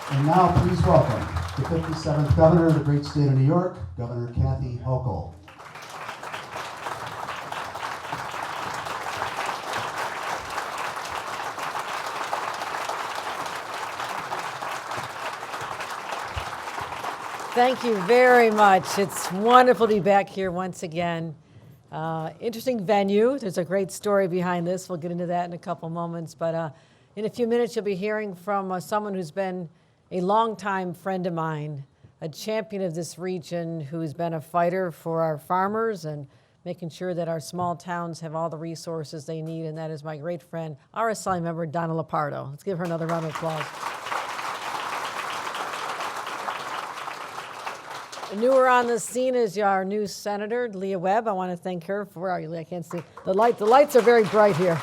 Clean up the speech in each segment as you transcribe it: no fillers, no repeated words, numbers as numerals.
And now please welcome the 57th Governor of the great state of New York, Governor Kathy Hochul. Thank you very much. It's wonderful to be back here once again. Interesting venue. There's a great story behind this. We'll get into that in a couple moments. But in a few minutes, you'll be hearing from someone who's been a longtime friend of mine, a champion of this region, who's been a fighter for our farmers and making sure that our small towns have all the resources they need. And that is my great friend, RSI member Donna Lopardo. Let's give her another round of applause. Newer on the scene is our new senator, Leah Webb. I want to thank her for, where are you, Leah? I can't see. The lights are very bright here.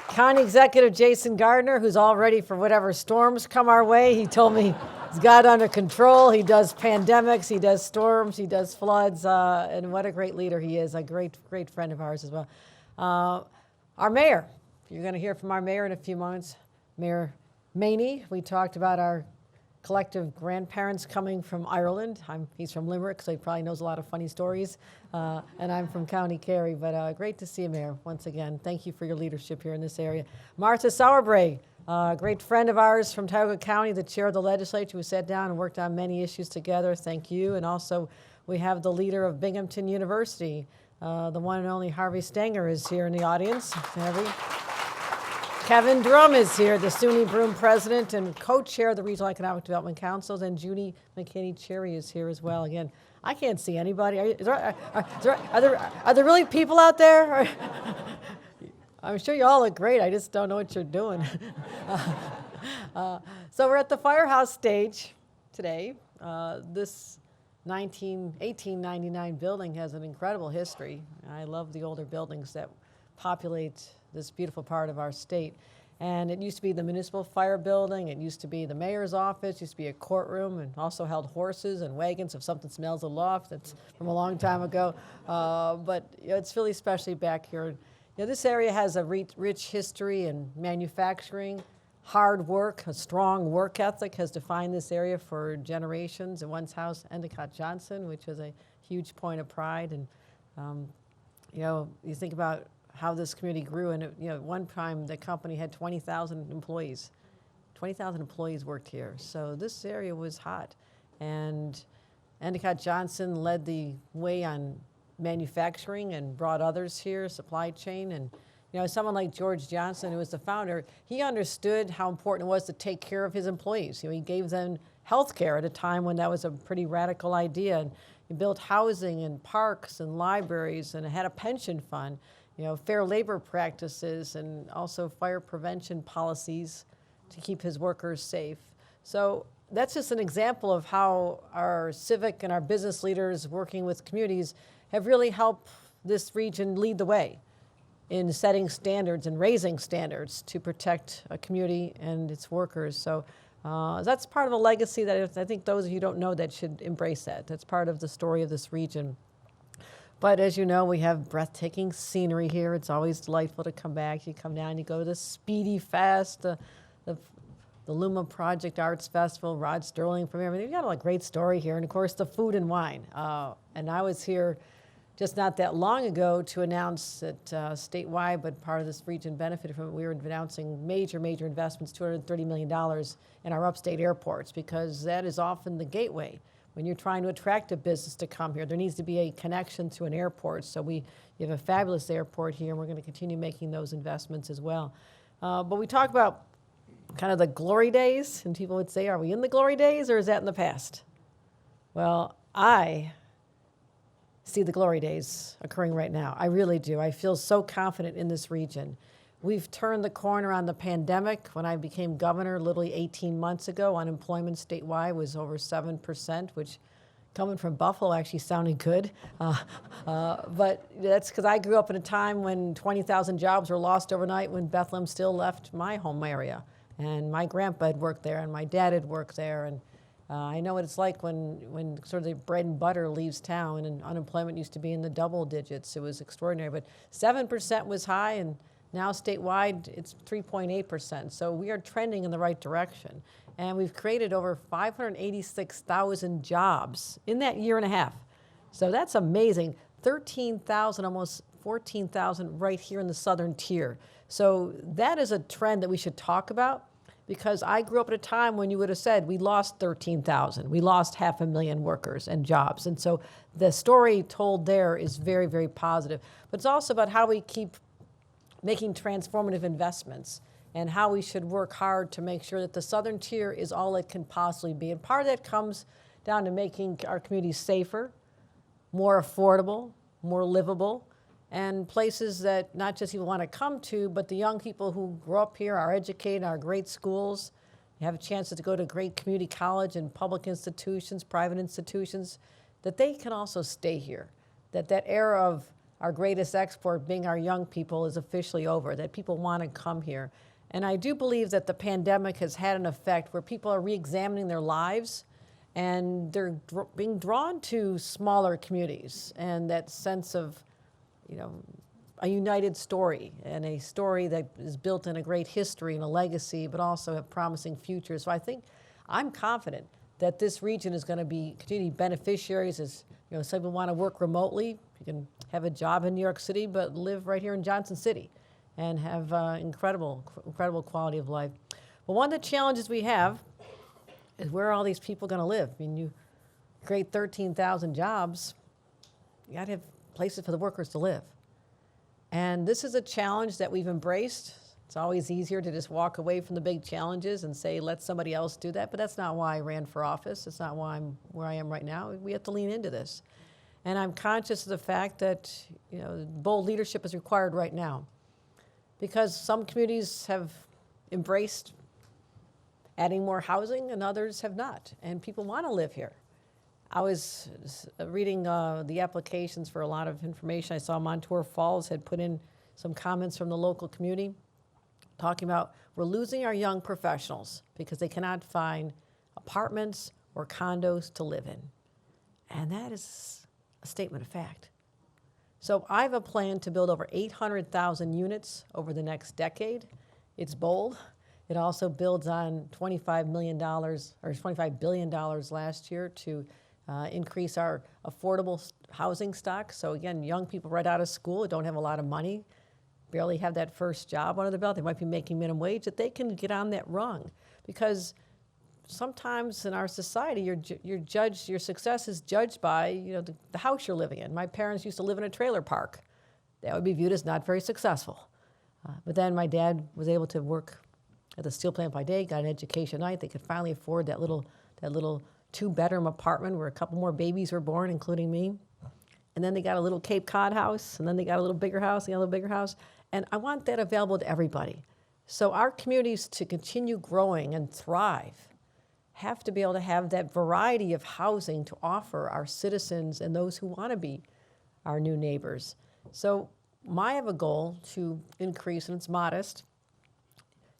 County Executive Jason Gardner, who's all ready for whatever storms come our way. He told me he's got it under control. He does pandemics, he does storms, he does floods, and what a great leader he is, a great friend of ours as well. Our mayor, you're going to hear from our mayor in a few moments, Mayor Maney. We talked about our collective grandparents coming from Ireland. He's from Limerick, so he probably knows a lot of funny stories. And I'm from County Kerry, but great to see you, Mayor, once again. Thank you for your leadership here in this area. Martha Sauerbrey, a great friend of ours from Tioga County, the chair of the legislature, who sat down and worked on many issues together. Thank you. And also, we have the leader of Binghamton University, the one and only Harvey Stanger is here in the audience. Harvey. Kevin Drum is here, the SUNY Broome president and co-chair of the Regional Economic Development Councils, and Judy McKinney-Cherry is here as well. Again, I can't see anybody. Are there really people out there? I'm sure you all look great. I just don't know what you're doing. So we're at the Firehouse stage today. This 1899 building has an incredible history. I love the older buildings that populate this beautiful part of our state. And it used to be the municipal fire building, it used to be the mayor's office, it used to be a courtroom, and also held horses and wagons if something smells aloft. That's from a long time ago. But it's really special back here. This area has a rich history in manufacturing, hard work, a strong work ethic has defined this area for generations. At one's house, Endicott Johnson, which was a huge point of pride. And you think about how this community grew, and at one time the company had 20,000 employees. 20,000 employees worked here, so this area was hot. And Endicott Johnson led the way on manufacturing and brought others here, supply chain. And someone like George Johnson, who was the founder, he understood how important it was to take care of his employees. He gave them health care at a time when that was a pretty radical idea. And he built housing and parks and libraries and had a pension fund. Fair labor practices and also fire prevention policies to keep his workers safe. So that's just an example of how our civic and our business leaders working with communities have really helped this region lead the way in setting standards and raising standards to protect a community and its workers. So that's part of a legacy that I think those of you who don't know that should embrace that. That's part of the story of this region. But as you know, we have breathtaking scenery here. It's always delightful to come back. You come down, you go to the Speedy Fest, the Luma Project Arts Festival, Rod Sterling from here. You've got a great story here. And of course, the food and wine. And I was here just not that long ago to announce that statewide, but part of this region benefited from it. We were announcing major investments, $230 million in our upstate airports, because that is often the gateway. When you're trying to attract a business to come here, there needs to be a connection to an airport. So you have a fabulous airport here, and we're going to continue making those investments as well. But we talk about kind of the glory days, and people would say, are we in the glory days, or is that in the past? Well, I see the glory days occurring right now. I really do. I feel so confident in this region. We've turned the corner on the pandemic. When I became governor literally 18 months ago, unemployment statewide was over 7%, which coming from Buffalo actually sounded good. But that's because I grew up in a time when 20,000 jobs were lost overnight when Bethlehem still left my home area. And my grandpa had worked there and my dad had worked there. And I know what it's like when sort of the bread and butter leaves town and unemployment used to be in the double digits. It was extraordinary. But 7% was high, and Now statewide, it's 3.8%. So we are trending in the right direction. And we've created over 586,000 jobs in that year and a half. So that's amazing. 13,000, almost 14,000 right here in the southern tier. So that is a trend that we should talk about, because I grew up at a time when you would have said we lost 13,000, we lost 500,000 workers and jobs. And so the story told there is very, very positive. But it's also about how we keep making transformative investments and how we should work hard to make sure that the southern tier is all it can possibly be. And part of that comes down to making our communities safer, more affordable, more livable, and places that not just people want to come to, but the young people who grow up here, are educated in our great schools, have a chance to go to great community college and public institutions, private institutions, that they can also stay here. That era of our greatest export being our young people is officially over, that people want to come here. And I do believe that the pandemic has had an effect where people are re-examining their lives, and they're being drawn to smaller communities and that sense of, a united story, and a story that is built in a great history and a legacy, but also a promising future. So I'm confident that this region is going to be continue beneficiaries. As some people want to work remotely, you can have a job in New York City, but live right here in Johnson City and have incredible quality of life. But one of the challenges we have is, where are all these people going to live? I mean, you create 13,000 jobs, you got to have places for the workers to live. And this is a challenge that we've embraced. It's always easier to just walk away from the big challenges and say, let somebody else do that. But that's not why I ran for office. It's not why I'm where I am right now. We have to lean into this. And I'm conscious of the fact that bold leadership is required right now, because some communities have embraced adding more housing and others have not. And people want to live here. I was reading the applications for a lot of information. I saw Montour Falls had put in some comments from the local community talking about, we're losing our young professionals because they cannot find apartments or condos to live in. And that is a statement of fact. So I have a plan to build over 800,000 units over the next decade. It's bold. It also builds on $25 billion last year to increase our affordable housing stock. So again, young people right out of school don't have a lot of money, barely have that first job under the belt. They might be making minimum wage, that they can get on that rung. Because sometimes in our society, your success is judged by the house you're living in. My parents used to live in a trailer park. That would be viewed as not very successful. But then my dad was able to work at the steel plant by day, got an education at night. They could finally afford that little 2-bedroom apartment where a couple more babies were born, including me. And then they got a little Cape Cod house, and then they got a little bigger house, they got a little bigger house. And I want that available to everybody. So our communities, to continue growing and thrive, have to be able to have that variety of housing to offer our citizens and those who want to be our new neighbors. So I have a goal to increase, and it's modest,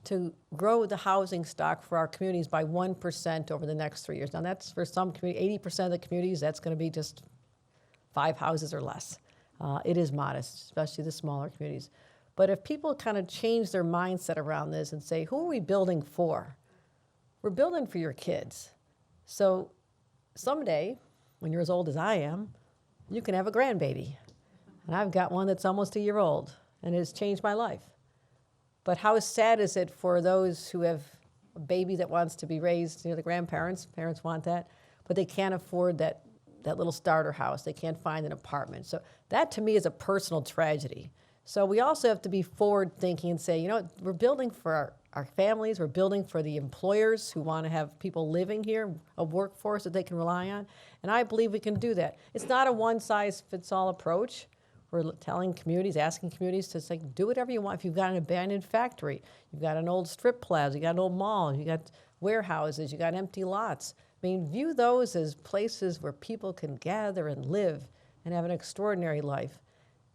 to grow the housing stock for our communities by 1% over the next 3 years. Now that's for some communities, 80% of the communities, that's going to be just 5 houses or less. It is modest, especially the smaller communities. But if people kind of change their mindset around this and say, who are we building for? We're building for your kids. So someday, when you're as old as I am, you can have a grandbaby. And I've got one that's almost a year old, and it has changed my life. But how sad is it for those who have a baby that wants to be raised, the parents want that, but they can't afford that little starter house. They can't find an apartment. So that to me is a personal tragedy. So we also have to be forward thinking and say, we're building for our families, we're building for the employers who want to have people living here, a workforce that they can rely on. And I believe we can do that. It's not a one-size-fits-all approach. We're telling communities, asking communities to say, do whatever you want. If you've got an abandoned factory, you've got an old strip plaza, you've got an old mall, you've got warehouses, you've got empty lots. I mean, view those as places where people can gather and live and have an extraordinary life.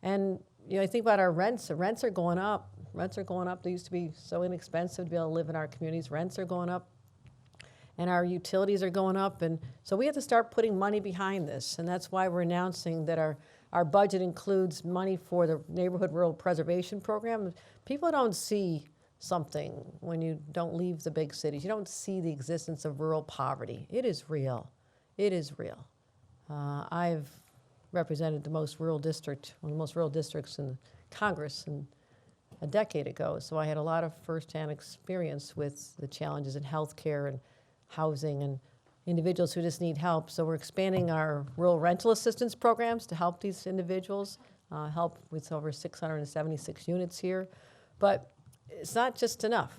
And I think about our rents. The rents are going up. Rents are going up. They used to be so inexpensive to be able to live in our communities. Rents are going up. And our utilities are going up. And so we have to start putting money behind this. And that's why we're announcing that our Our budget includes money for the Neighborhood Rural Preservation Program. People don't see something when you don't leave the big cities. You don't see the existence of rural poverty. It is real. It is real. I've represented the most rural district, one of the most rural districts in Congress a decade ago, so I had a lot of firsthand experience with the challenges in healthcare and housing and individuals who just need help. So we're expanding our rural rental assistance programs to help these individuals, help with over 676 units here. But it's not just enough.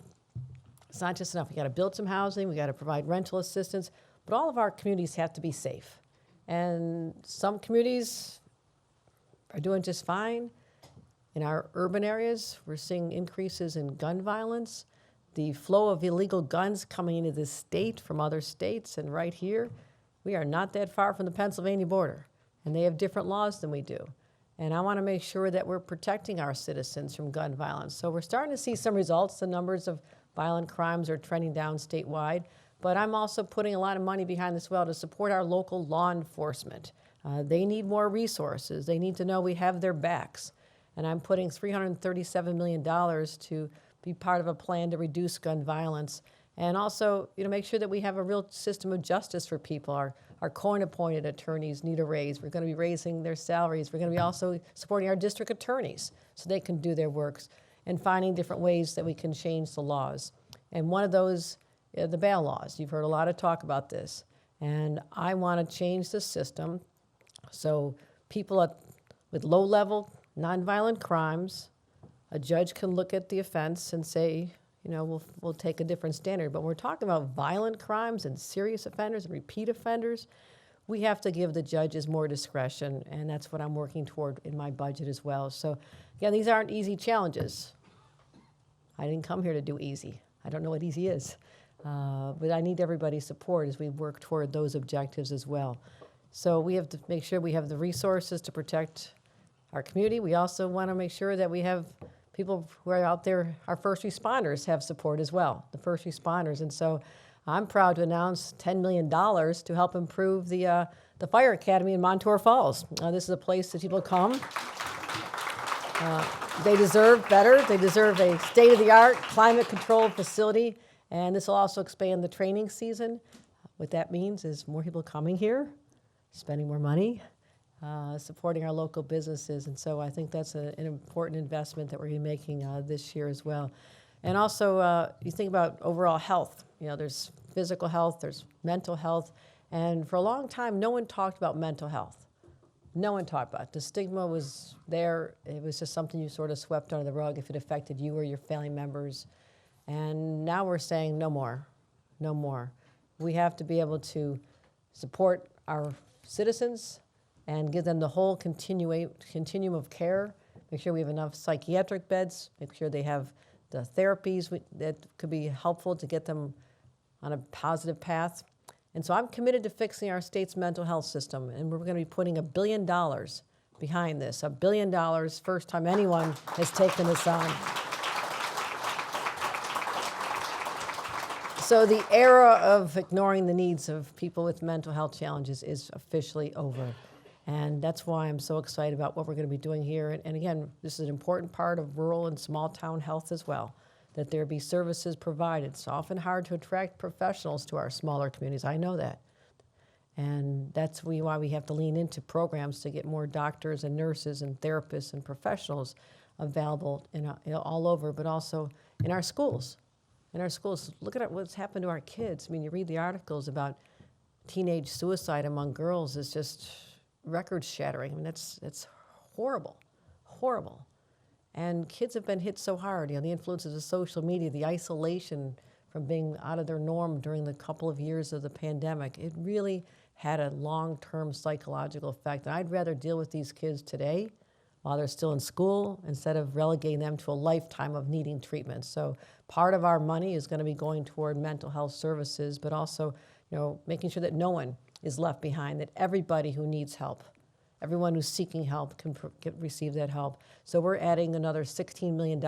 It's not just enough. We got to build some housing, we got to provide rental assistance, but all of our communities have to be safe. And some communities are doing just fine. In our urban areas, we're seeing increases in gun violence. The flow of illegal guns coming into this state from other states, and right here, we are not that far from the Pennsylvania border, and they have different laws than we do. And I want to make sure that we're protecting our citizens from gun violence. So we're starting to see some results. The numbers of violent crimes are trending down statewide, but I'm also putting a lot of money behind this well to support our local law enforcement. They need more resources. They need to know we have their backs. And I'm putting $337 million to be part of a plan to reduce gun violence, and also, make sure that we have a real system of justice for people. Our court-appointed attorneys need a raise. We're going to be raising their salaries. We're going to be also supporting our district attorneys so they can do their works, and finding different ways that we can change the laws. And one of those, the bail laws. You've heard a lot of talk about this, and I want to change the system so people with low-level nonviolent crimes, a judge can look at the offense and say, we'll take a different standard. But when we're talking about violent crimes and serious offenders and repeat offenders, we have to give the judges more discretion, and that's what I'm working toward in my budget as well. So, again, these aren't easy challenges. I didn't come here to do easy. I don't know what easy is. But I need everybody's support as we work toward those objectives as well. So we have to make sure we have the resources to protect our community. We also want to make sure that we have people who are out there, our first responders have support as well, the first responders. And so I'm proud to announce $10 million to help improve the Fire Academy in Montour Falls. This is a place that people come. They deserve better. They deserve a state-of-the-art, climate-controlled facility. And this will also expand the training season. What that means is more people coming here, spending more money, supporting our local businesses. And so I think that's an important investment that we're going to be making this year as well. And also, you think about overall health. There's physical health, there's mental health. And for a long time, no one talked about mental health. No one talked about it. The stigma was there. It was just something you sort of swept under the rug if it affected you or your family members. And now we're saying no more, no more. We have to be able to support our citizens and give them the whole continuum of care, make sure we have enough psychiatric beds, make sure they have the therapies that could be helpful to get them on a positive path. And so I'm committed to fixing our state's mental health system, and we're going to be putting $1 billion behind this. $1 billion, first time anyone has taken this on. So the era of ignoring the needs of people with mental health challenges is officially over. And that's why I'm so excited about what we're going to be doing here. And again, this is an important part of rural and small town health as well, that there be services provided. It's often hard to attract professionals to our smaller communities. I know that. And that's why we have to lean into programs to get more doctors and nurses and therapists and professionals available all over, but also in our schools. In our schools, look at what's happened to our kids. I mean, you read the articles about teenage suicide among girls is just record-shattering. I mean, that's horrible, horrible. And kids have been hit so hard. The influences of social media, the isolation from being out of their norm during the couple of years of the pandemic, it really had a long-term psychological effect. And I'd rather deal with these kids today while they're still in school instead of relegating them to a lifetime of needing treatment. So part of our money is going to be going toward mental health services, but also, making sure that no one is left behind, that everybody who needs help, everyone who's seeking help can receive that help. So we're adding another $16 million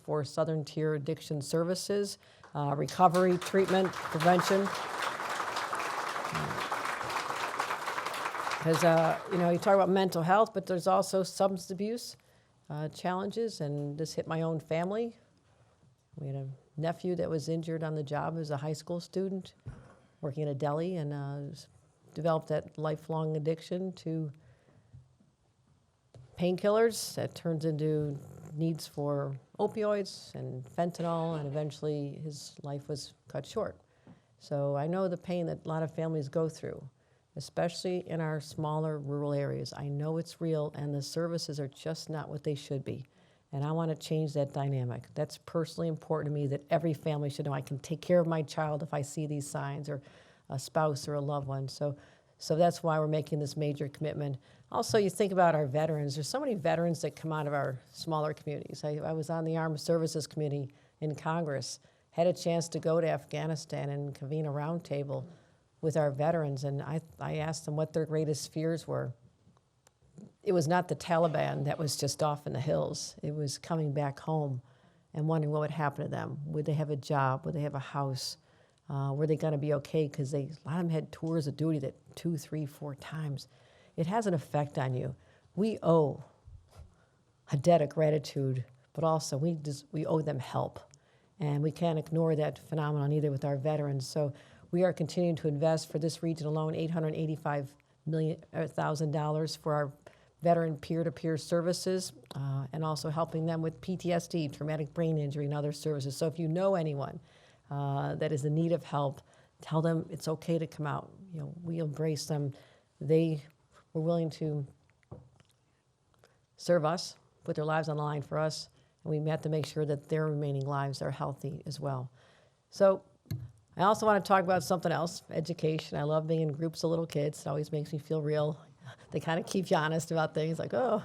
for Southern Tier Addiction Services, recovery, treatment, prevention. because you talk about mental health, but there's also substance abuse challenges, and this hit my own family. We had a nephew that was injured on the job as a high school student working at a deli, and developed that lifelong addiction to painkillers that turns into needs for opioids and fentanyl, and eventually his life was cut short. So I know the pain that a lot of families go through, especially in our smaller rural areas. I know it's real, and the services are just not what they should be. And I want to change that dynamic. That's personally important to me, that every family should know I can take care of my child if I see these signs, or a spouse or a loved one. So that's why we're making this major commitment. Also, you think about our veterans. There's so many veterans that come out of our smaller communities. I was on the Armed Services Committee in Congress, had a chance to go to Afghanistan and convene a roundtable with our veterans, and I asked them what their greatest fears were. It was not the Taliban that was just off in the hills. It was coming back home and wondering what would happen to them. Would they have a job? Would they have a house? Were they going to be okay? Because a lot of them had tours of duty that 2, 3, 4 times. It has an effect on you. We owe a debt of gratitude, but also we owe them help. And we can't ignore that phenomenon either with our veterans. So we are continuing to invest for this region alone $885,000 for our veteran peer-to-peer services, and also helping them with PTSD, traumatic brain injury, and other services. So if you know anyone that is in need of help, tell them it's okay to come out. We embrace them. They were willing to serve us, put their lives on the line for us, and we have to make sure that their remaining lives are healthy as well. So I also want to talk about something else, education. I love being in groups of little kids. It always makes me feel real. They kind of keep you honest about things. Like, I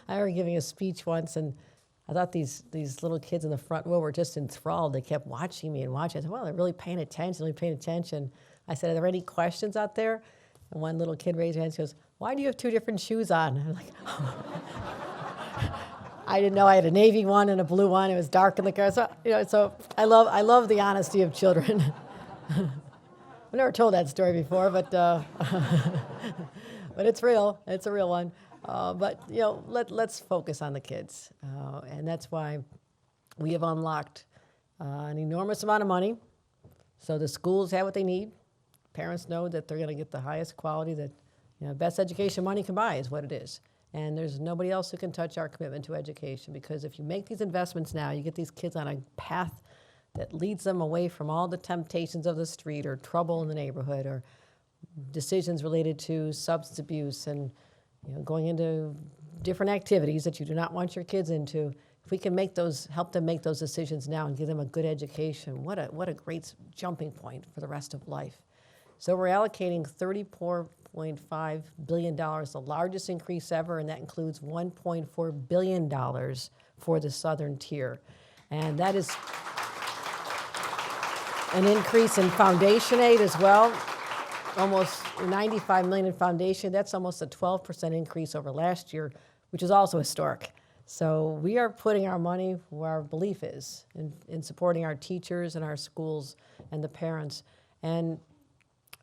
remember giving a speech once, and I thought these little kids in the front row were just enthralled. They kept watching me and watching. I said, well, they're really paying attention. I said, are there any questions out there? And one little kid raised her hand and goes, why do you have 2 different shoes on? And I'm like, I didn't know I had a navy one and a blue one. It was dark in the car. So I love the honesty of children. I've never told that story before, but but it's real. It's a real one. But let's focus on the kids, and that's why we have unlocked an enormous amount of money, so the schools have what they need. Parents know that they're going to get the highest quality that best education money can buy is what it is. And there's nobody else who can touch our commitment to education, because if you make these investments now, you get these kids on a path that leads them away from all the temptations of the street or trouble in the neighborhood or decisions related to substance abuse and going into different activities that you do not want your kids into. If we can help them make those decisions now and give them a good education, what a great jumping point for the rest of life. So we're allocating $34.5 billion, the largest increase ever, and that includes $1.4 billion for the southern tier. And that is an increase in foundation aid as well, almost $95 million in foundation. That's almost a 12% increase over last year, which is also historic. So we are putting our money where our belief is in supporting our teachers and our schools and the parents. And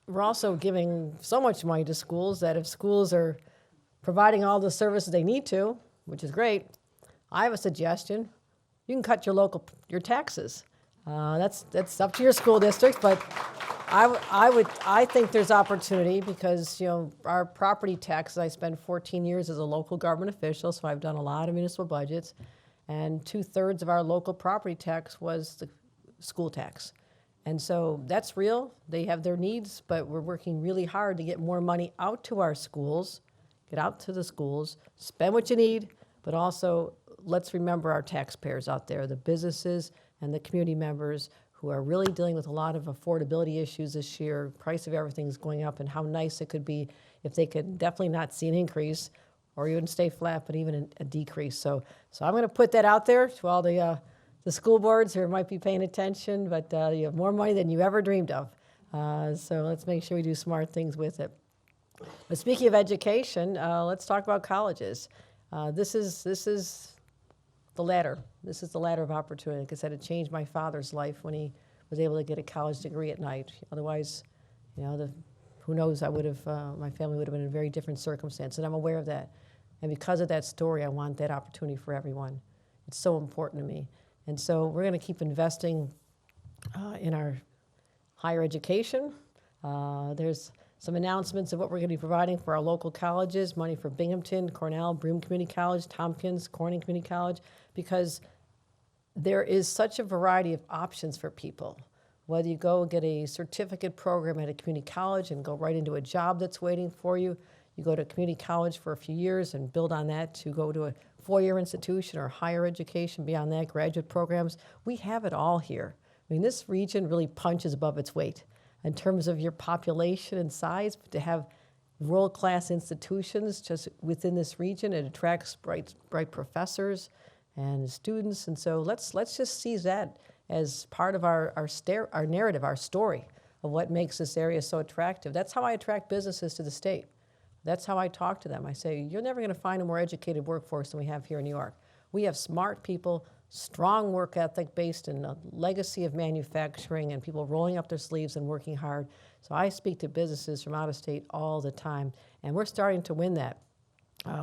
we're also giving so much money to schools that if schools are providing all the services they need to, which is great, I have a suggestion. You can cut your taxes. That's up to your school districts, but I think there's opportunity because our property taxes. I spent 14 years as a local government official, so I've done a lot of municipal budgets, and 2/3 of our local property tax was the school tax. And so that's real. They have their needs, but we're working really hard to get more money out to our schools, get out to the schools, spend what you need, but also let's remember our taxpayers out there, the businesses and the community members who are really dealing with a lot of affordability issues this year. Price of everything's going up, and how nice it could be if they could definitely not see an increase or even stay flat, but even a decrease. So I'm going to put that out there to all the school boards who might be paying attention, but you have more money than you ever dreamed of. So let's make sure we do smart things with it. But speaking of education, let's talk about colleges. This is the ladder. This is the ladder of opportunity. Like I said, it changed my father's life when he was able to get a college degree at night. Otherwise, the who knows, I would have, my family would have been in a very different circumstance, and I'm aware of that. And because of that story, I want that opportunity for everyone. It's so important to me. And so we're going to keep investing in our higher education. There's some announcements of what we're going to be providing for our local colleges, money for Binghamton, Cornell, Broome Community College, Tompkins, Corning Community College, because there is such a variety of options for people. Whether you go get a certificate program at a community college and go right into a job that's waiting for you, you go to community college for a few years and build on that to go to a four-year institution or higher education beyond that, graduate programs. We have it all here. I mean, this region really punches above its weight in terms of your population and size. To have world-class institutions just within this region, it attracts bright professors and students. And so let's just see that as part of our narrative, our story of what makes this area so attractive. That's how I attract businesses to the state. That's how I talk to them. I say, you're never going to find a more educated workforce than we have here in New York. We have smart people, strong work ethic based in a legacy of manufacturing and people rolling up their sleeves and working hard. So I speak to businesses from out of state all the time, and we're starting to win that.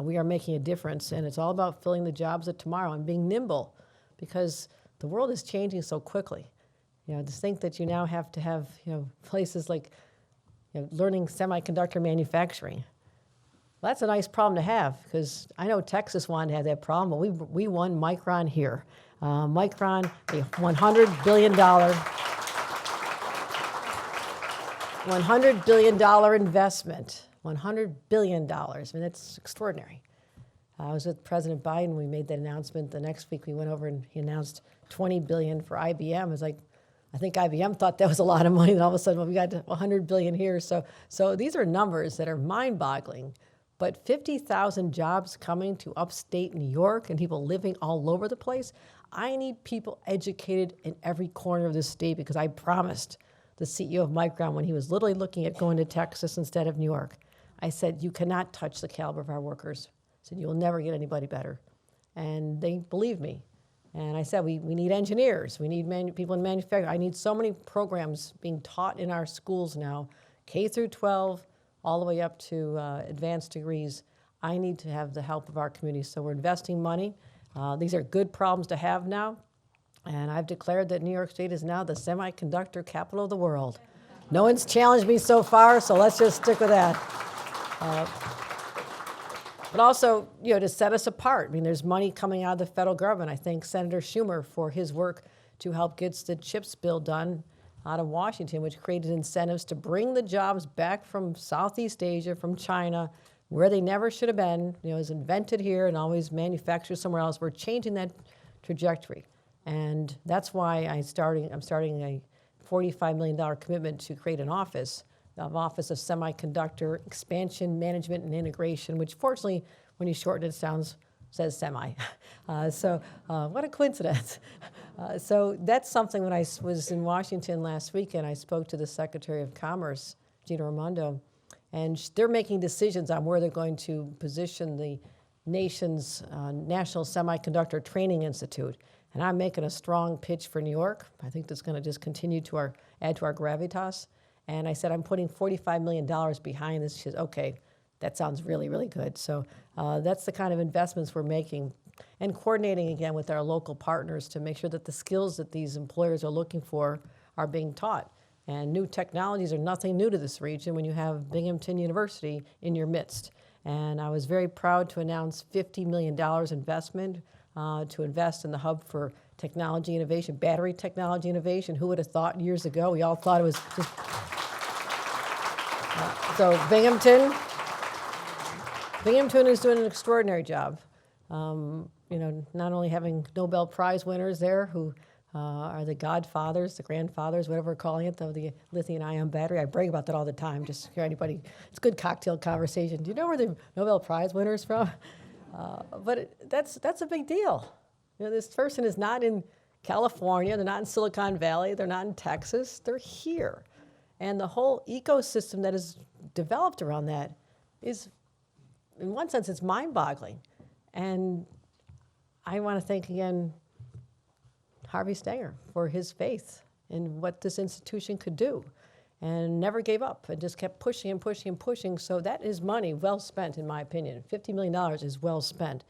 We are making a difference, and it's all about filling the jobs of tomorrow and being nimble, because the world is changing so quickly. You know, to think that you now have to have, places like, learning semiconductor manufacturing. Well, that's a nice problem to have, because I know Texas wanted to have that problem, but we won Micron here. Micron, a $100 billion investment. $100 billion. I mean, that's extraordinary. I was with President Biden. We made that announcement. The next week, we went over and he announced $20 billion for IBM. It was like, I think IBM thought that was a lot of money, and all of a sudden, well, we got $100 billion here. So these are numbers that are mind-boggling. But 50,000 jobs coming to upstate New York and people living all over the place. I need people educated in every corner of this state, because I promised the CEO of Micron when he was literally looking at going to Texas instead of New York, I said, you cannot touch the caliber of our workers. I said, you will never get anybody better. And they believed me. And I said, we need engineers. We need people in manufacturing. I need so many programs being taught in our schools now, K through 12, all the way up to advanced degrees. I need to have the help of our community. So we're investing money. These are good problems to have now. And I've declared that New York State is now the semiconductor capital of the world. No one's challenged me so far, so let's just stick with that. But also, to set us apart. I mean, there's money coming out of the federal government. I thank Senator Schumer for his work to help get the CHIPS bill done out of Washington, which created incentives to bring the jobs back from Southeast Asia, from China, where they never should have been. It was invented here and always manufactured somewhere else. We're changing that trajectory. And that's why I'm starting a $45 million commitment to create an Office of Semiconductor Expansion, Management, and Integration, which fortunately, when you shorten it, says semi. What a coincidence. So that's something. When I was in Washington last weekend, I spoke to the Secretary of Commerce, Gina Raimondo, and they're making decisions on where they're going to position the nation's National Semiconductor Training Institute. And I'm making a strong pitch for New York. I think that's going to just continue to add to our gravitas. And I said, I'm putting $45 million behind this. She says, okay, that sounds really, really good. So that's the kind of investments we're making, and coordinating again with our local partners to make sure that the skills that these employers are looking for are being taught. And new technologies are nothing new to this region when you have Binghamton University in your midst. And I was very proud to announce $50 million investment to invest in the Hub for Technology Innovation, battery technology innovation. Who would have thought years ago? We all thought it was just... So Binghamton is doing an extraordinary job. Not only having Nobel Prize winners there who are the godfathers, the grandfathers, whatever we're calling it, of the lithium-ion battery. I brag about that all the time, just to hear anybody. It's good cocktail conversation. Do you know where the Nobel Prize winner's from? But that's a big deal. This person is not in California. They're not in Silicon Valley. They're not in Texas. They're here. And the whole ecosystem that is developed around that is, in one sense, it's mind-boggling. And I want to thank again Harvey Stenger for his faith in what this institution could do. and never gave up and just kept pushing and pushing and pushing. So that is money well spent, in my opinion. $50 million is well spent,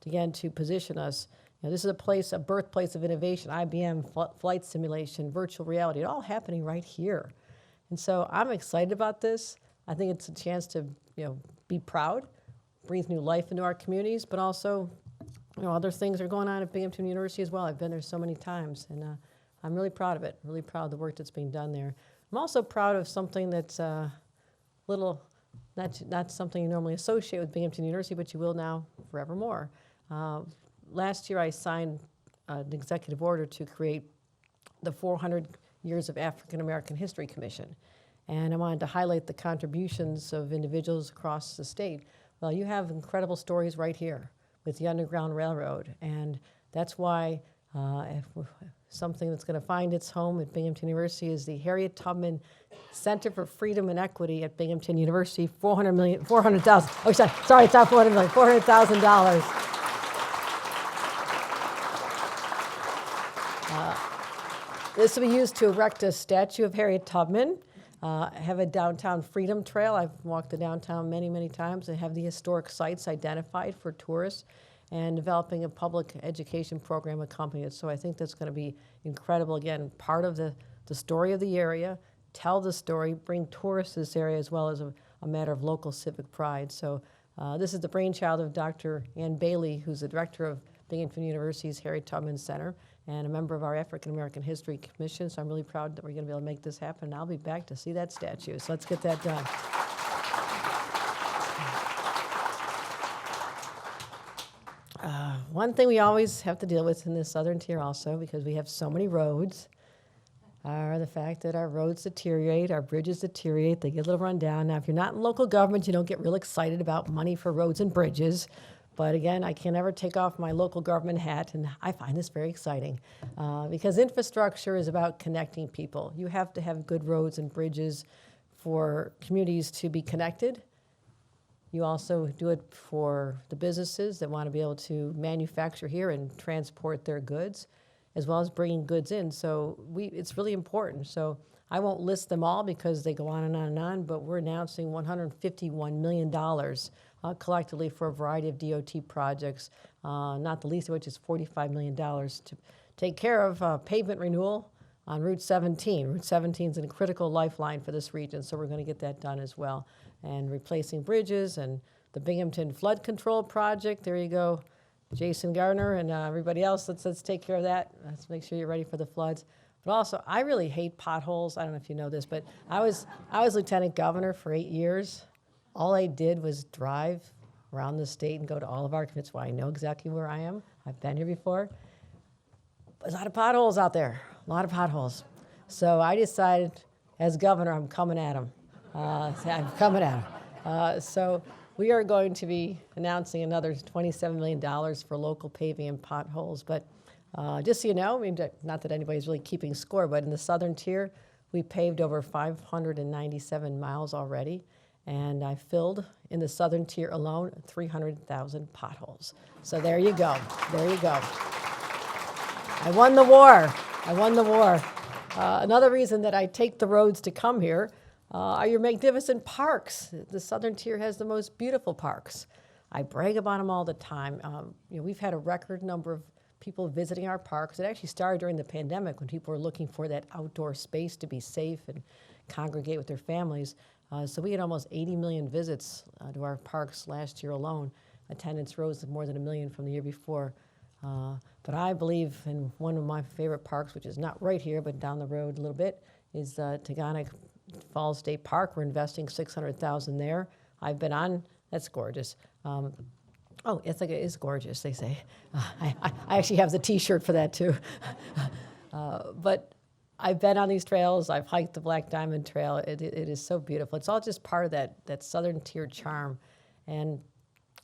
again, to position us. This is a place, a birthplace of innovation, IBM, flight simulation, virtual reality, all happening right here. And so I'm excited about this. I think it's a chance to be proud, breathe new life into our communities, but also other things are going on at Binghamton University as well. I've been there so many times, and I'm really proud of it, really proud of the work that's being done there. I'm also proud of something that's not something you normally associate with Binghamton University, but you will now forevermore. Last year I signed an executive order to create the 400 Years of African American History Commission. And I wanted to highlight the contributions of individuals across the state. Well, you have incredible stories right here with the Underground Railroad. And that's why something that's going to find its home at Binghamton University is the Harriet Tubman Center for Freedom and Equity at Binghamton University, $400,000. Oh, sorry, it's not $400 million, $400,000. This will be used to erect a statue of Harriet Tubman, have a downtown freedom trail. I've walked the downtown many, many times, and have the historic sites identified for tourists, and developing a public education program accompanying it. So I think that's going to be incredible. Again, part of the story of the area, tell the story, bring tourists to this area as well as a matter of local civic pride. So this is the brainchild of Dr. Ann Bailey, who's the director of Binghamton University's Harriet Tubman Center and a member of our African American History Commission. So I'm really proud that we're going to be able to make this happen. And I'll be back to see that statue. So let's get that done. One thing we always have to deal with in the southern tier also, because we have so many roads, are the fact that our roads deteriorate, our bridges deteriorate, they get a little run down. Now, if you're not in local government, you don't get real excited about money for roads and bridges. But again, I can never take off my local government hat, and I find this very exciting because infrastructure is about connecting people. You have to have good roads and bridges for communities to be connected. You also do it for the businesses that want to be able to manufacture here and transport their goods, as well as bringing goods in. So it's really important. So I won't list them all because they go on and on and on, but we're announcing $151 million collectively for a variety of DOT projects, not the least of which is $45 million to take care of pavement renewal on Route 17. Route 17 is a critical lifeline for this region, so we're going to get that done as well. And replacing bridges and the Binghamton Flood Control Project. There you go, Jason Gardner and everybody else. Let's take care of that. Let's make sure you're ready for the floods. But also, I really hate potholes. I don't know if you know this, but I was lieutenant governor for 8 years. All I did was drive around the state and go to all of our communities. Why I know exactly where I am. I've been here before. There's a lot of potholes out there, a lot of potholes. So I decided, as governor, I'm coming at them. I'm coming at them. So we are going to be announcing another $27 million for local paving and potholes. But just so you know, I mean, not that anybody's really keeping score, but in the southern tier, we paved over 597 miles already. And I filled, in the southern tier alone, 300,000 potholes. So there you go. There you go. I won the war. I won the war. Another reason that I take the roads to come here are your magnificent parks. The southern tier has the most beautiful parks. I brag about them all the time. We've had a record number of people visiting our parks. It actually started during the pandemic when people were looking for that outdoor space to be safe and congregate with their families. So we had almost 80 million visits to our parks last year alone. Attendance rose to more than 1 million from the year before. But I believe in one of my favorite parks, which is not right here, but down the road a little bit, is Tagana Falls State Park. We're investing $600,000 there. I've been on. That's gorgeous. It's like it is gorgeous, they say. I actually have the T-shirt for that too. But I've been on these trails. I've hiked the Black Diamond Trail. It is so beautiful. It's all just part of that southern tier charm. And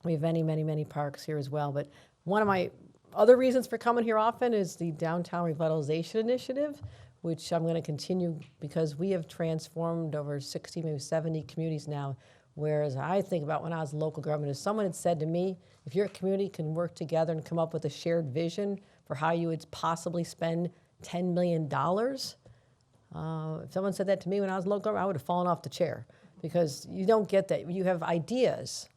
we have many, many, many parks here as well. But one of my other reasons for coming here often is the Downtown Revitalization Initiative, which I'm going to continue because we have transformed over 60, maybe 70 communities now. Whereas I think about when I was local government, if someone had said to me, if your community can work together and come up with a shared vision for how you would possibly spend $10 million, If someone said that to me when I was local, I would have fallen off the chair, because you don't get that. You have ideas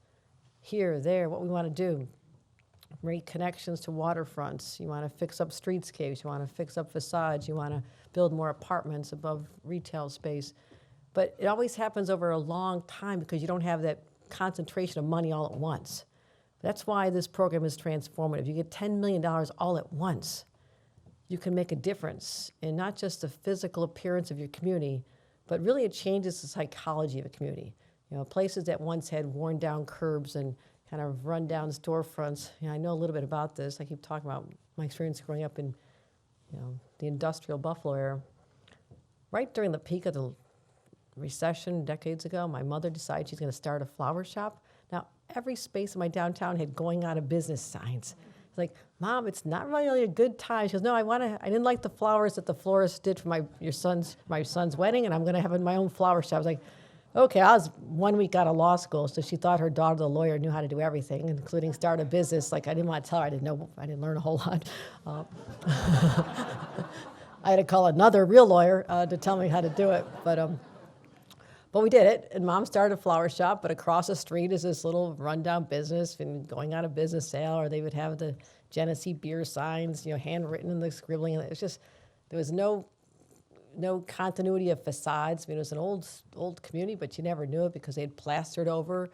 here, there, what we want to do. Make connections to waterfronts. You want to fix up streetscapes. You want to fix up facades. You want to build more apartments above retail space. But it always happens over a long time because you don't have that concentration of money all at once. That's why this program is transformative. You get $10 million all at once. You can make a difference in not just the physical appearance of your community, but really it changes the psychology of a community. You know, places that once had worn down curbs and kind of run down storefronts. You know, I know a little bit about this. I keep talking about my experience growing up in, the industrial Buffalo era. Right during the peak of the recession decades ago, my mother decided she's going to start a flower shop. Now, every space in my downtown had going out of business signs. It's like, Mom, it's not really a good time. She goes, no, I didn't like the flowers that the florist did for my son's wedding, and I'm going to have my own flower shop. I was like, okay, I was 1 week out of law school, so she thought her daughter, the lawyer, knew how to do everything, including start a business. Like, I didn't want to tell her I didn't learn a whole lot. I had to call another real lawyer to tell me how to do it, but we did it, and Mom started a flower shop, but across the street is this little rundown business and going out of business sale, or they would have the Genesee beer signs, handwritten and the scribbling. It was just, there was no continuity of facades. I mean, it was an old community, but you never knew it because they had plastered over.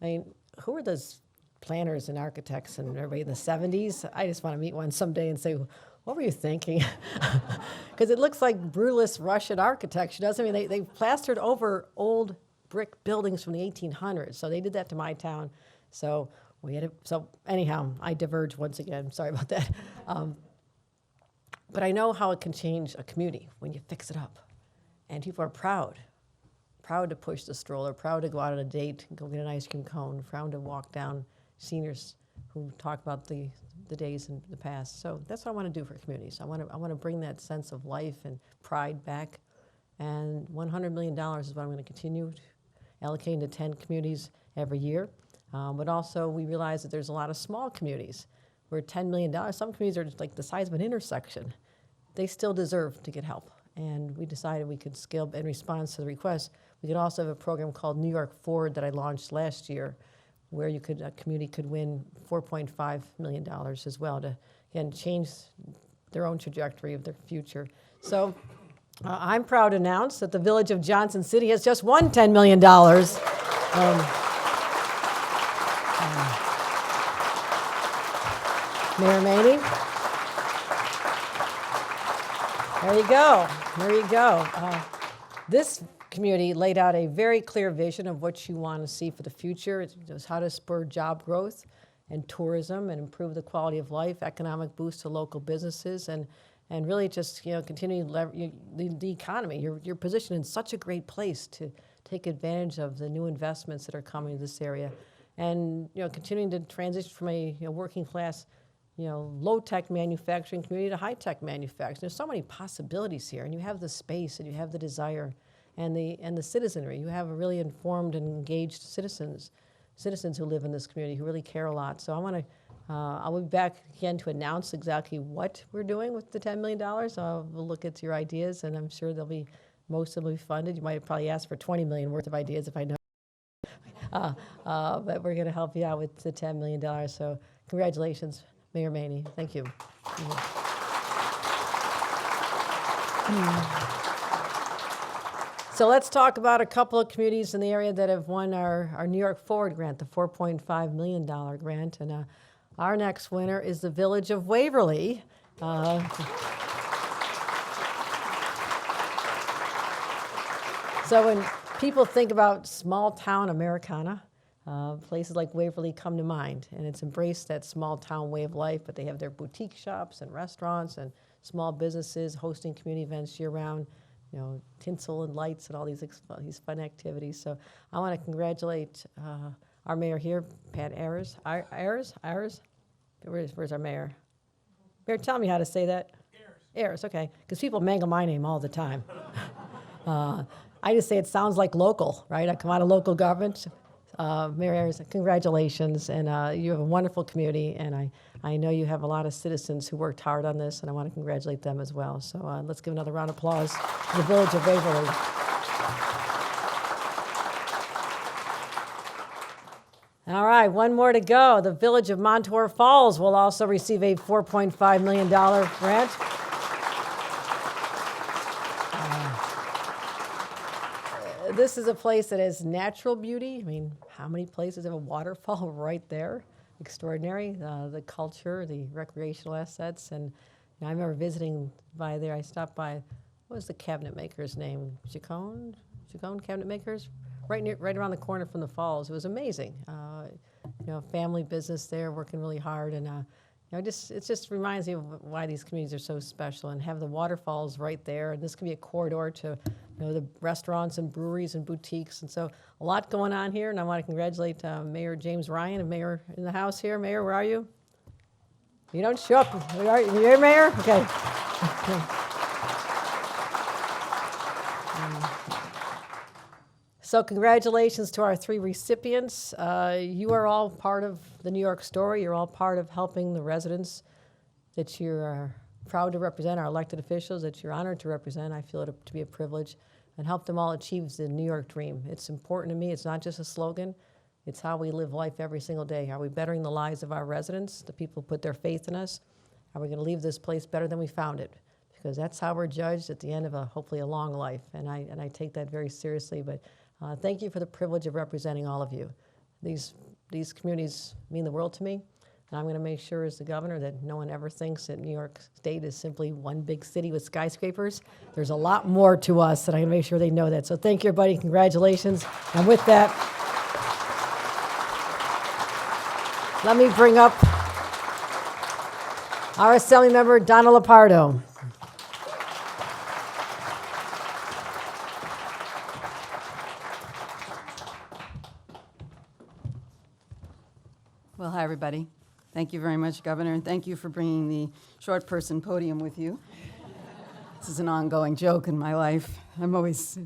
I mean, who were those planners and architects and everybody in the 70s? I just want to meet one someday and say, what were you thinking? Because it looks like brutalist Russian architecture, doesn't it? I mean, they plastered over old brick buildings from the 1800s. So they did that to my town. So anyhow, I diverged once again. Sorry about that. But I know how it can change a community when you fix it up. And people are proud to push the stroller, proud to go out on a date and go get an ice cream cone, proud to walk down, seniors who talk about the days in the past. So that's what I want to do for communities. I want to bring that sense of life and pride back. And $100 million is what I'm going to continue allocating to 10 communities every year. But also we realize that there's a lot of small communities where $10 million, some communities are like the size of an intersection. They still deserve to get help. And we decided we could scale in response to the request. We could also have a program called New York Forward that I launched last year, where a community could win $4.5 million as well to, again, change their own trajectory of their future. So I'm proud to announce that the Village of Johnson City has just won $10 million. Mayor Maney. There you go. This community laid out a very clear vision of what you want to see for the future. It was how to spur job growth and tourism and improve the quality of life, economic boost to local businesses, and really just continue the economy. You're positioned in such a great place to take advantage of the new investments that are coming to this area, and continuing to transition from a working class low-tech manufacturing community to high-tech manufacturing. There's so many possibilities here, and you have the space, and you have the desire, and the citizenry. You have a really informed and engaged citizens who live in this community who really care a lot. So I'll be back again to announce exactly what we're doing with the $10 million. We'll look at your ideas, and I'm sure most of them will be funded. You might probably ask for $20 million worth of ideas if I know. But we're going to help you out with the $10 million. So congratulations, Mayor Maney. Thank you. So let's talk about a couple of communities in the area that have won our New York Forward grant, the $4.5 million grant. And our next winner is the Village of Waverly. So when people think about small town Americana, places like Waverly come to mind, and it's embraced that small town way of life, but they have their boutique shops and restaurants and small businesses hosting community events year round, tinsel and lights and all these fun activities. So I want to congratulate our mayor here, Pat Ayers. Where's our mayor? Mayor, tell me how to say that. Ayers, okay, because people mangle my name all the time. I just say it sounds like local, right? I come out of local government. Mayor Ayers, congratulations, and you have a wonderful community, and I know you have a lot of citizens who worked hard on this, and I want to congratulate them as well. So let's give another round of applause to the Village of Waverly. All right, one more to go. The Village of Montour Falls will also receive a $4.5 million grant. This is a place that has natural beauty. I mean, how many places have a waterfall right there? Extraordinary. The culture, the recreational assets. And I remember visiting by there. I stopped by, what was the cabinet maker's name? Chacon Cabinet Makers? Right around the corner from the falls. It was amazing. Family business there, working really hard. And it just reminds me of why these communities are so special, and have the waterfalls right there. And this can be a corridor to the restaurants and breweries and boutiques. And so a lot going on here. And I want to congratulate Mayor James Ryan, and Mayor in the house here. Mayor, where are you? You don't show up. Are you here, Mayor? Okay. So congratulations to our 3 recipients. You are all part of the New York story. You're all part of helping the residents that you are proud to represent, our elected officials that you're honored to represent. I feel it to be a privilege, and help them all achieve the New York dream. It's important to me. It's not just a slogan. It's how we live life every single day. Are we bettering the lives of our residents, the people who put their faith in us? Are we going to leave this place better than we found it? Because that's how we're judged at the end of hopefully a long life. And I take that very seriously. But thank you for the privilege of representing all of you. These communities mean the world to me. And I'm going to make sure as the governor that no one ever thinks that New York State is simply one big city with skyscrapers. There's a lot more to us, and I'm going to make sure they know that. So thank you, everybody. Congratulations. And with that, let me bring up our Assembly Member, Donna Lepardo. Well, hi, everybody. Thank you very much, Governor, and thank you for bringing the short person podium with you. This is an ongoing joke in my life. I'm always,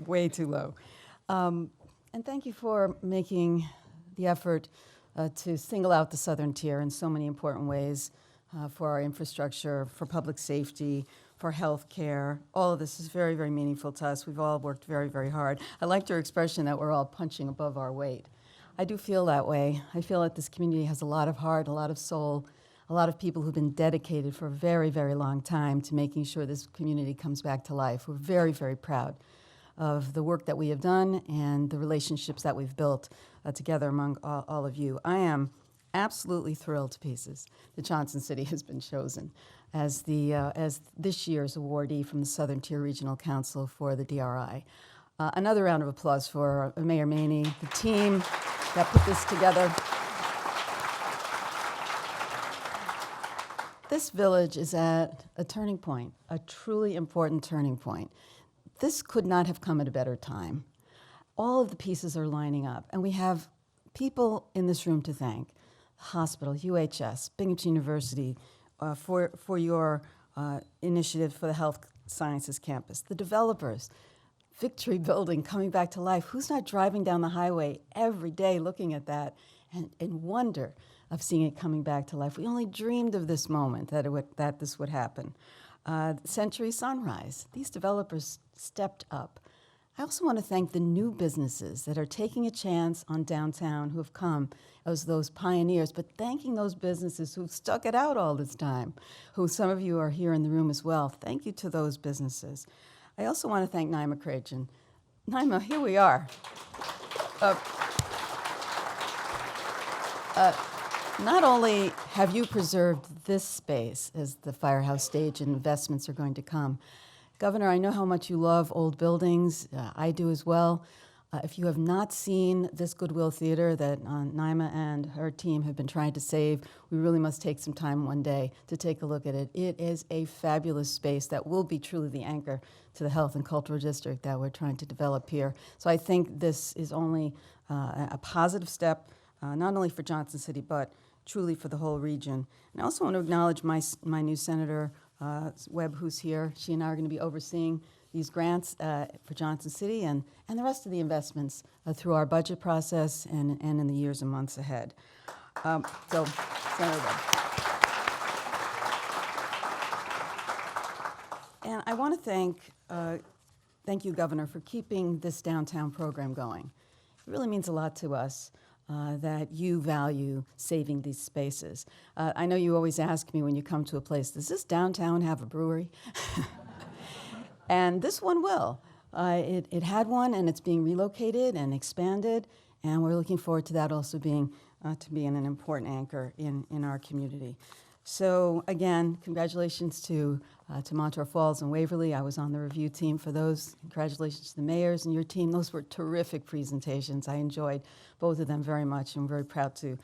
way too low. And thank you for making the effort to single out the Southern Tier in so many important ways for our infrastructure, for public safety, for health care. All of this is very, very meaningful to us. We've all worked very, very hard. I liked your expression that we're all punching above our weight. I do feel that way. I feel that this community has a lot of heart, a lot of soul, a lot of people who've been dedicated for a very, very long time to making sure this community comes back to life. We're very, very proud of the work that we have done and the relationships that we've built together among all of you. I am absolutely thrilled to pieces that Johnson City has been chosen as this year's awardee from the Southern Tier Regional Council for the DRI. Another round of applause for Mayor Maney, the team that put this together. This village is at a turning point, a truly important turning point. This could not have come at a better time. All of the pieces are lining up, and we have people in this room to thank. The hospital, UHS, Binghamton University, for your initiative for the Health Sciences Campus, the developers, Victory Building coming back to life. Who's not driving down the highway every day looking at that and wonder of seeing it coming back to life? We only dreamed of this moment, that this would happen. Century Sunrise, these developers stepped up. I also want to thank the new businesses that are taking a chance on downtown who have come as those pioneers, but thanking those businesses who've stuck it out all this time, who some of you are here in the room as well. Thank you to those businesses. I also want to thank Naima Krajan. Naima, here we are. Not only have you preserved this space as the firehouse stage and investments are going to come, Governor, I know how much you love old buildings. I do as well. If you have not seen this Goodwill Theater that Naima and her team have been trying to save, we really must take some time one day to take a look at it. It is a fabulous space that will be truly the anchor to the health and cultural district that we're trying to develop here. So I think this is only a positive step, not only for Johnson City, but truly for the whole region. And I also want to acknowledge my new Senator Webb, who's here. She and I are going to be overseeing these grants for Johnson City and the rest of the investments through our budget process and in the years and months ahead. So, Senator Webb. And I want to thank you, Governor, for keeping this downtown program going. It really means a lot to us that you value saving these spaces. I know you always ask me when you come to a place, does this downtown have a brewery? And this one will. It had one, and it's being relocated and expanded, and we're looking forward to that also being an important anchor in our community. So again, congratulations to Montour Falls and Waverly. I was on the review team for those. Congratulations to the mayors and your team. Those were terrific presentations. I enjoyed both of them very much. I'm very proud to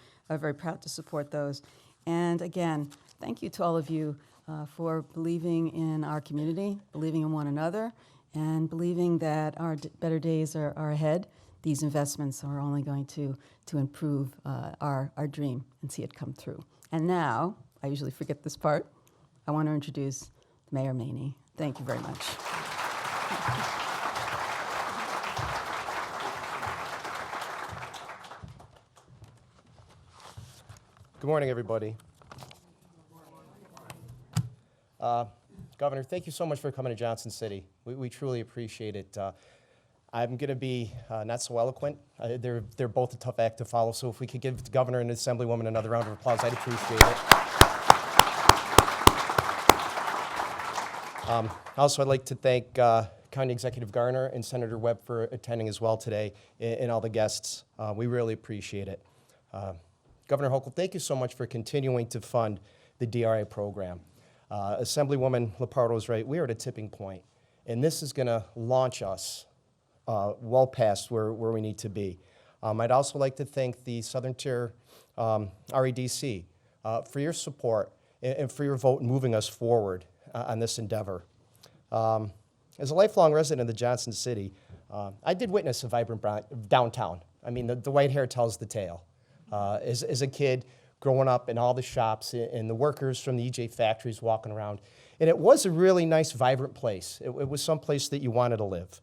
support those. And again, thank you to all of you for believing in our community, believing in one another, and believing that our better days are ahead. These investments are only going to improve our dream and see it come through. And now, I usually forget this part, I want to introduce Mayor Maney. Thank you very much. Good morning, everybody. Governor, thank you so much for coming to Johnson City. We truly appreciate it. I'm going to be not so eloquent. They're both a tough act to follow, so if we could give the governor and the Assemblywoman another round of applause, I'd appreciate it. Also, I'd like to thank County Executive Garner and Senator Webb for attending as well today, and all the guests. We really appreciate it. Governor Hochul, thank you so much for continuing to fund the DRI program. Assemblywoman Lepardo is right. We are at a tipping point, and this is going to launch us well past where we need to be. I'd also like to thank the Southern Tier REDC for your support and for your vote in moving us forward on this endeavor. As a lifelong resident of the Johnson City, I did witness a vibrant downtown. I mean, the white hair tells the tale. As a kid, growing up in all the shops and the workers from the EJ factories walking around. And it was a really nice, vibrant place. It was some place that you wanted to live.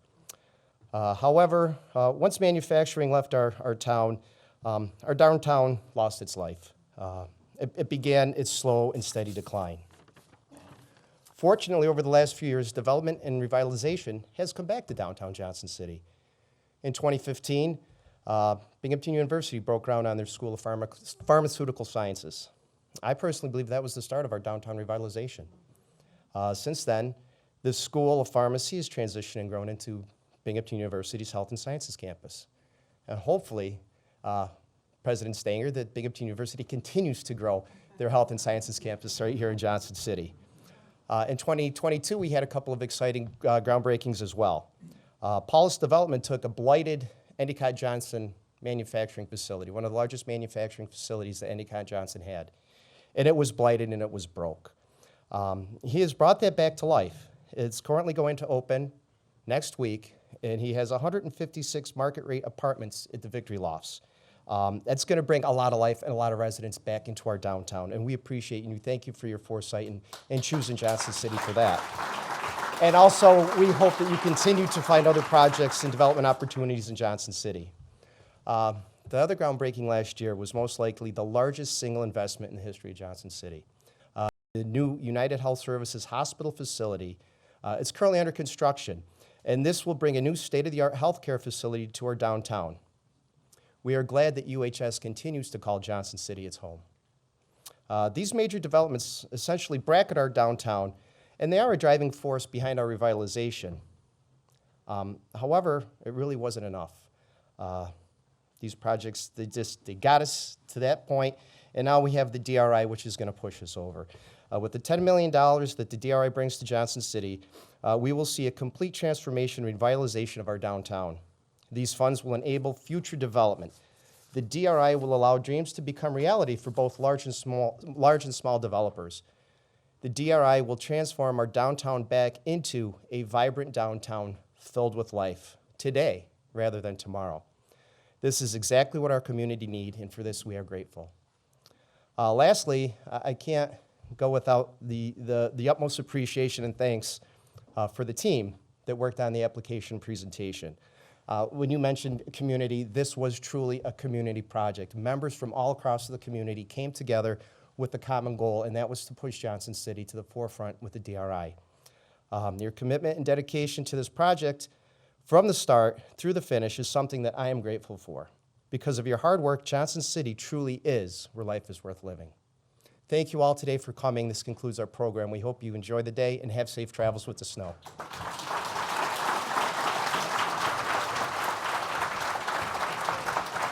However, once manufacturing left our town, our downtown lost its life. It began its slow and steady decline. Fortunately, over the last few years, development and revitalization has come back to downtown Johnson City. In 2015, Binghamton University broke ground on their School of Pharmaceutical Sciences. I personally believe that was the start of our downtown revitalization. Since then, the School of Pharmacy has transitioned and grown into Binghamton University's Health and Sciences campus. And hopefully, President Stanger, that Binghamton University continues to grow their Health and Sciences campus right here in Johnson City. In 2022, we had a couple of exciting groundbreakings as well. Paulus Development took a blighted Endicott Johnson manufacturing facility, one of the largest manufacturing facilities that Endicott Johnson had. And it was blighted and it was broke. He has brought that back to life. It's currently going to open next week, and he has 156 market rate apartments at the Victory Lofts. That's going to bring a lot of life and a lot of residents back into our downtown, and we appreciate you. Thank you for your foresight and choosing Johnson City for that. And also, we hope that you continue to find other projects and development opportunities in Johnson City. The other groundbreaking last year was most likely the largest single investment in the history of Johnson City. The new United Health Services hospital facility is currently under construction, and this will bring a new state-of-the-art healthcare facility to our downtown. We are glad that UHS continues to call Johnson City its home. These major developments essentially bracket our downtown, and they are a driving force behind our revitalization. However, it really wasn't enough. These projects, they got us to that point, and now we have the DRI, which is going to push us over. With the $10 million that the DRI brings to Johnson City, we will see a complete transformation and revitalization of our downtown. These funds will enable future development. The DRI will allow dreams to become reality for both large and small developers. The DRI will transform our downtown back into a vibrant downtown filled with life today rather than tomorrow. This is exactly what our community needs, and for this we are grateful. Lastly, I can't go without the utmost appreciation and thanks for the team that worked on the application presentation. When you mentioned community, this was truly a community project. Members from all across the community came together with a common goal, and that was to push Johnson City to the forefront with the DRI. Your commitment and dedication to this project from the start through the finish is something that I am grateful for. Because of your hard work, Johnson City truly is where life is worth living. Thank you all today for coming. This concludes our program. We hope you enjoy the day and have safe travels with the snow.